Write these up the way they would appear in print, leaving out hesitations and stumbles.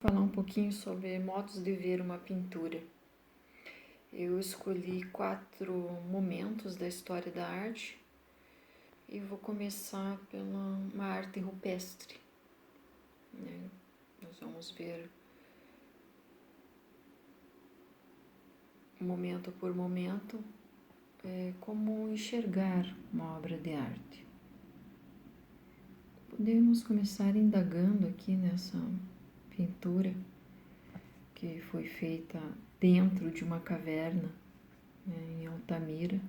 Falar um pouquinho sobre modos de ver uma pintura. Eu escolhi 4 momentos da história da arte e vou começar pela uma arte rupestre, né? Nós vamos ver momento por momento como enxergar uma obra de arte. Podemos começar indagando aqui nessa pintura que foi feita dentro de uma caverna, né, em Altamira,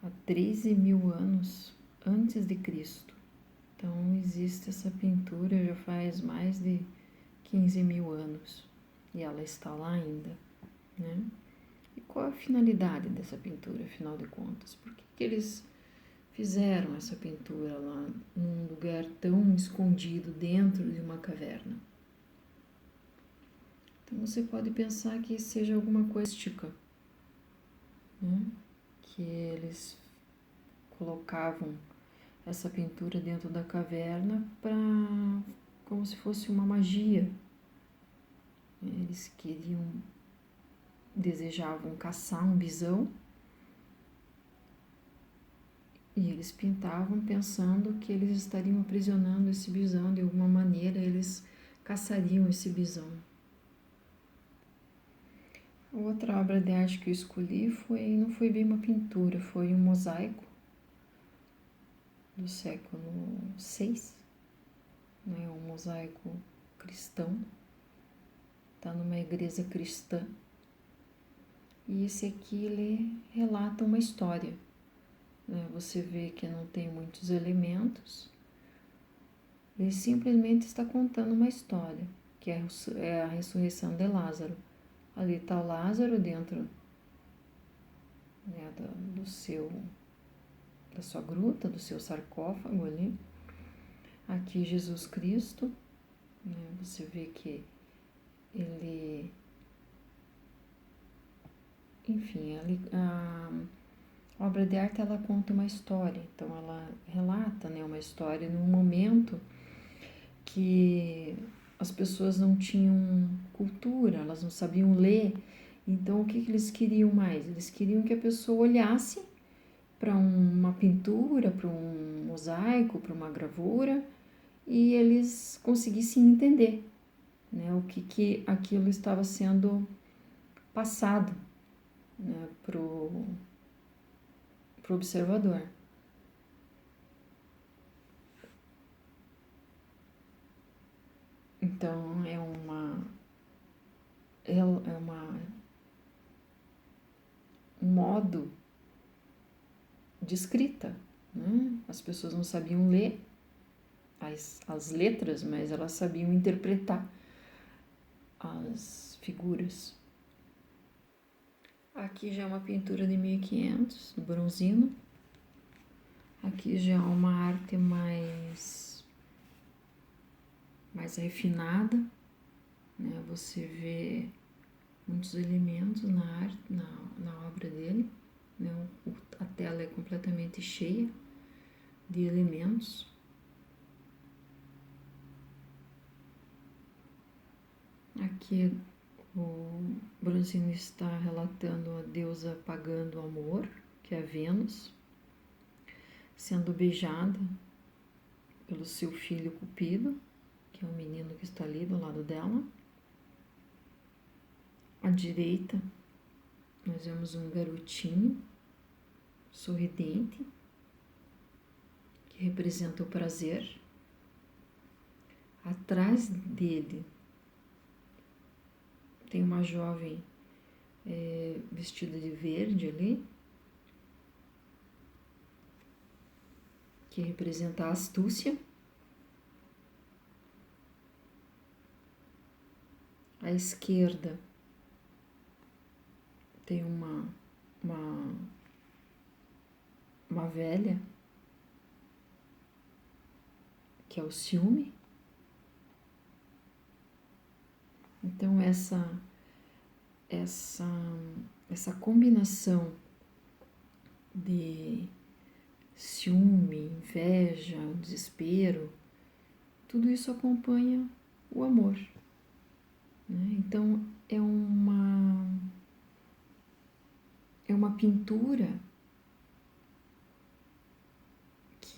há 13.000 anos antes de Cristo. Então existe essa pintura já faz mais de 15.000 anos e ela está lá ainda, né? E qual a finalidade dessa pintura, afinal de contas? Por que eles fizeram essa pintura lá num lugar tão escondido dentro de uma caverna? Então você pode pensar que seja alguma coisa mística, né? Que eles colocavam essa pintura dentro da caverna para como se fosse uma magia. Eles desejavam caçar um bisão e eles pintavam pensando que eles estariam aprisionando esse bisão, de alguma maneira eles caçariam esse bisão. Outra obra de arte que eu escolhi não foi bem uma pintura, foi um mosaico do século VI, né? Um mosaico cristão, está numa igreja cristã, e esse aqui ele relata uma história, né? Você vê que não tem muitos elementos, ele simplesmente está contando uma história, que é a ressurreição de Lázaro. Ali está o Lázaro dentro, né, da sua gruta, do seu sarcófago ali. Aqui Jesus Cristo, né, você vê que ele, enfim, a obra de arte ela conta uma história, então ela relata, né, uma história num momento que as pessoas não tinham cultura, elas não sabiam ler. Então o que eles queriam mais? Eles queriam que a pessoa olhasse para uma pintura, para um mosaico, para uma gravura, e eles conseguissem entender, né, o que aquilo estava sendo passado, né, pro observador. Então é um modo de escrita, né? As pessoas não sabiam ler as letras, mas elas sabiam interpretar as figuras. Aqui já é uma pintura de 1500, do bronzino. Aqui já é uma arte mais refinada, né? Você vê muitos elementos na obra dele, né? A tela é completamente cheia de elementos. Aqui o bronzino está relatando a deusa pagã do amor, que é a Vênus, sendo beijada pelo seu filho Cupido, que é o menino que está ali do lado dela. À direita, nós vemos um garotinho sorridente, que representa o prazer. Atrás dele tem uma jovem vestida de verde ali, que representa a astúcia. À esquerda tem uma velha, que é o ciúme. Então essa combinação de ciúme, inveja, desespero, tudo isso acompanha o amor, né? Então é uma pintura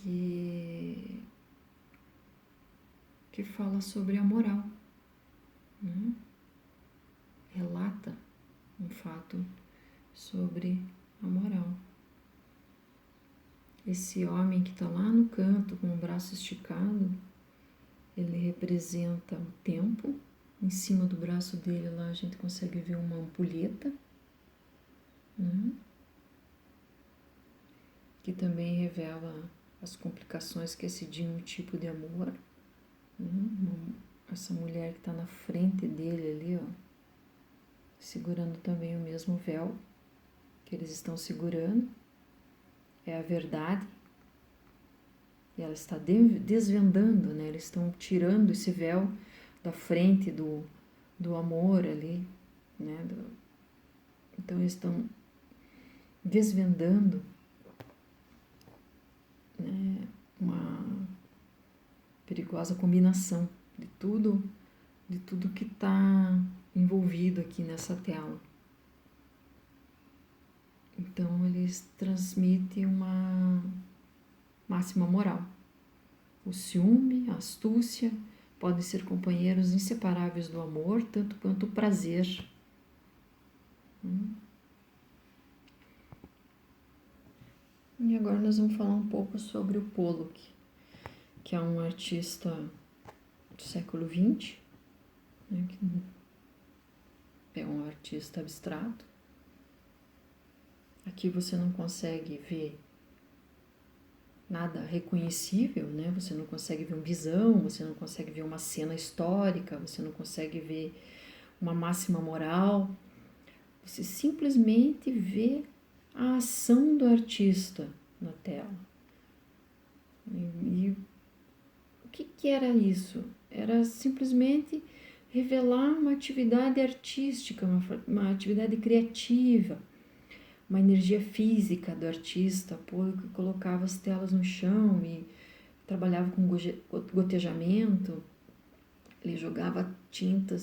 que fala sobre a moral, né? Relata um fato sobre a moral. Esse homem que está lá no canto com o braço esticado, ele representa o tempo. Em cima do braço dele lá a gente consegue ver uma ampulheta, né? Que também revela as complicações que excedem um tipo de amor, né? Essa mulher que está na frente dele ali, ó, segurando também o mesmo véu que eles estão segurando, é a verdade, e ela está desvendando, né? Eles estão tirando esse véu da frente do amor ali, né? Então eles estão desvendando, né, uma perigosa combinação de tudo que está envolvido aqui nessa tela. Então eles transmitem uma máxima moral. O ciúme, a astúcia podem ser companheiros inseparáveis do amor, tanto quanto o prazer. E agora nós vamos falar um pouco sobre o Pollock, que é um artista do século XX, né, que é um artista abstrato. Aqui você não consegue ver nada reconhecível, né? Você não consegue ver uma visão, você não consegue ver uma cena histórica, você não consegue ver uma máxima moral. Você simplesmente vê a ação do artista na tela. E o que era isso? Era simplesmente revelar uma atividade artística, uma atividade criativa, uma energia física do artista, que colocava as telas no chão e trabalhava com gotejamento. Ele jogava tinta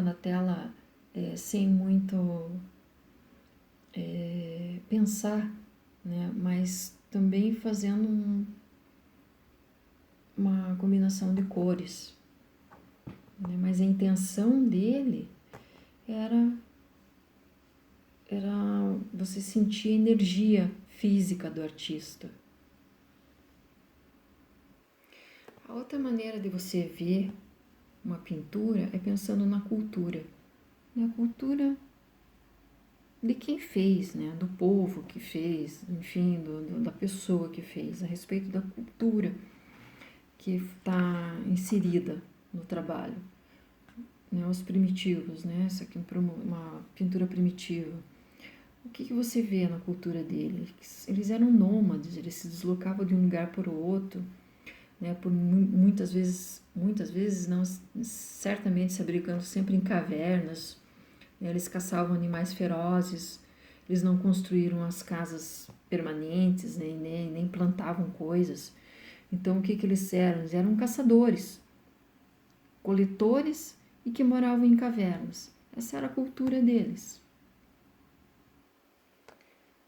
na tela sem muito pensar, né? Mas também fazendo uma combinação de cores, né? Mas a intenção dele era você sentir a energia física do artista. A outra maneira de você ver uma pintura é pensando na cultura. Na cultura de quem fez, né? Do povo que fez, enfim, da pessoa que fez, a respeito da cultura que está inserida no trabalho. Né? Os primitivos, né? Essa aqui é uma pintura primitiva. O que você vê na cultura deles? Eles eram nômades, eles se deslocavam de um lugar para o outro, né? Por muitas vezes não, certamente se abrigando sempre em cavernas, né? Eles caçavam animais ferozes, eles não construíram as casas permanentes, nem plantavam coisas. Então o que eles eram? Eles eram caçadores, coletores e que moravam em cavernas. Essa era a cultura deles.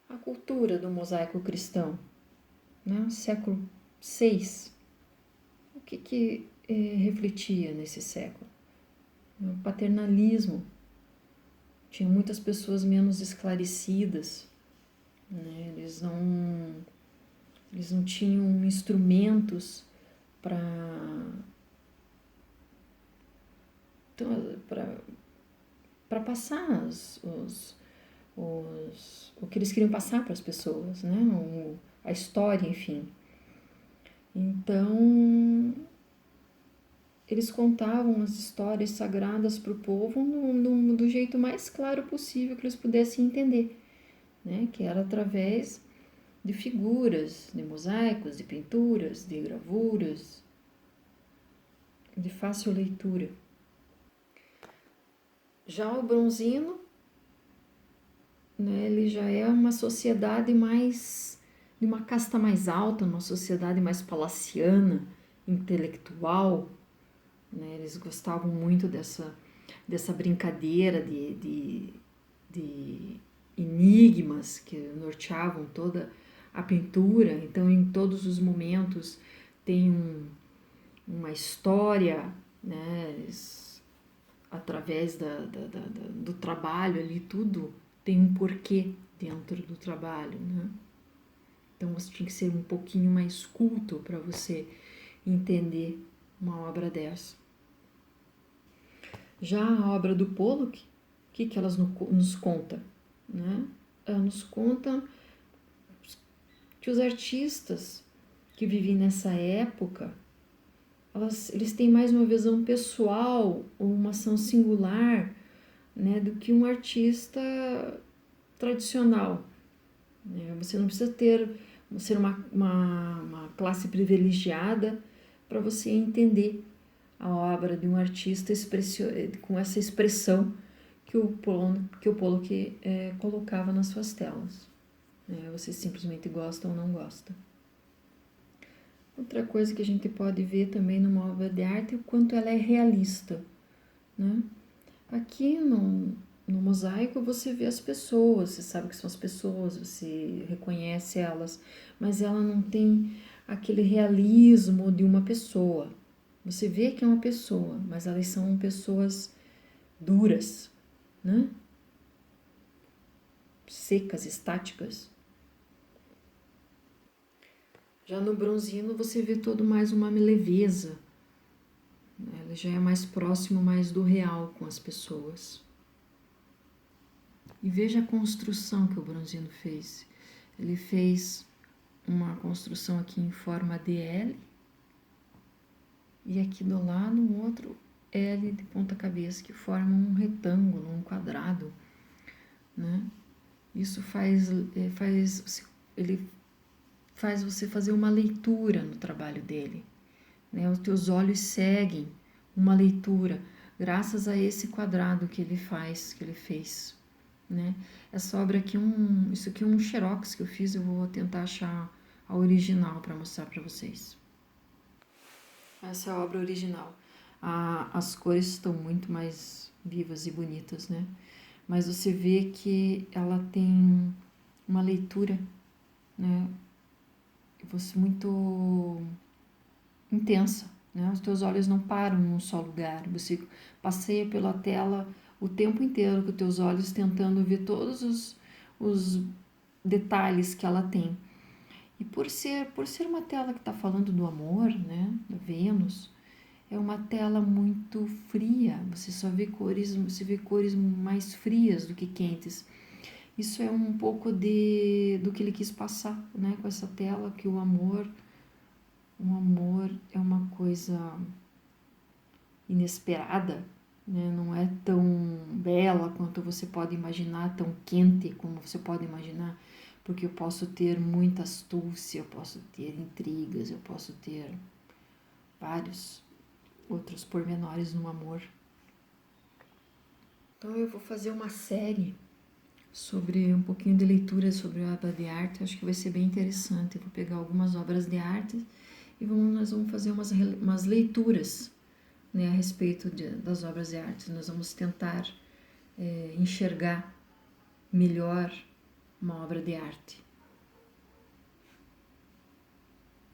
A cultura do mosaico cristão, né? Século VI. O que refletia nesse século? O paternalismo. Tinha muitas pessoas menos esclarecidas, né? Eles não tinham instrumentos para passar o que eles queriam passar para as pessoas, né? A história, enfim. Então, eles contavam as histórias sagradas para o povo do jeito mais claro possível que eles pudessem entender, né? Que era através de figuras, de mosaicos, de pinturas, de gravuras, de fácil leitura. Já o bronzino, né, ele já é uma sociedade mais, de uma casta mais alta, uma sociedade mais palaciana, intelectual, né? Eles gostavam muito dessa brincadeira de enigmas que norteavam toda a pintura. Então, em todos os momentos tem uma história, né? Através do trabalho ali, tudo tem um porquê dentro do trabalho, né? Então você tinha que ser um pouquinho mais culto para você entender uma obra dessa. Já a obra do Pollock, o que elas nos conta, né? Ela nos conta que os artistas que vivem nessa época, eles têm mais uma visão pessoal ou uma ação singular, né, do que um artista tradicional. Você não precisa ser uma classe privilegiada para você entender a obra de um artista com essa expressão que o Pollock colocava nas suas telas. Você simplesmente gosta ou não gosta. Outra coisa que a gente pode ver também numa obra de arte é o quanto ela é realista, né? Aqui no mosaico você vê as pessoas, você sabe que são as pessoas, você reconhece elas, mas ela não tem aquele realismo de uma pessoa. Você vê que é uma pessoa, mas elas são pessoas duras, né? Secas, estáticas. Já no bronzino você vê todo mais uma leveza. Ela já é mais próximo mais do real com as pessoas. E veja a construção que o bronzino fez. Ele fez uma construção aqui em forma de L e aqui do lado um outro L de ponta cabeça que forma um retângulo, um quadrado, né? Isso ele faz você fazer uma leitura no trabalho dele, né? Os teus olhos seguem uma leitura graças a esse quadrado que ele fez, né? Essa obra aqui isso aqui é um xerox que eu fiz, eu vou tentar achar a original para mostrar para vocês. Essa é a obra original. As cores estão muito mais vivas e bonitas, né? Mas você vê que ela tem uma leitura, né? Muito intensa, né? Os teus olhos não param num só lugar. Você passeia pela tela o tempo inteiro com os teus olhos tentando ver todos os detalhes que ela tem. E por ser uma tela que está falando do amor, né, da Vênus, é uma tela muito fria. Você vê cores mais frias do que quentes. Isso é um pouco do que ele quis passar, né, com essa tela, que o amor é uma coisa inesperada, né? Não é tão bela quanto você pode imaginar, tão quente como você pode imaginar, porque eu posso ter muita astúcia, eu posso ter intrigas, eu posso ter vários outros pormenores no amor. Então eu vou fazer uma série sobre um pouquinho de leitura sobre a obra de arte, acho que vai ser bem interessante. Eu vou pegar algumas obras de arte e nós vamos fazer umas leituras, né, a respeito das obras de arte. Nós vamos tentar enxergar melhor uma obra de arte.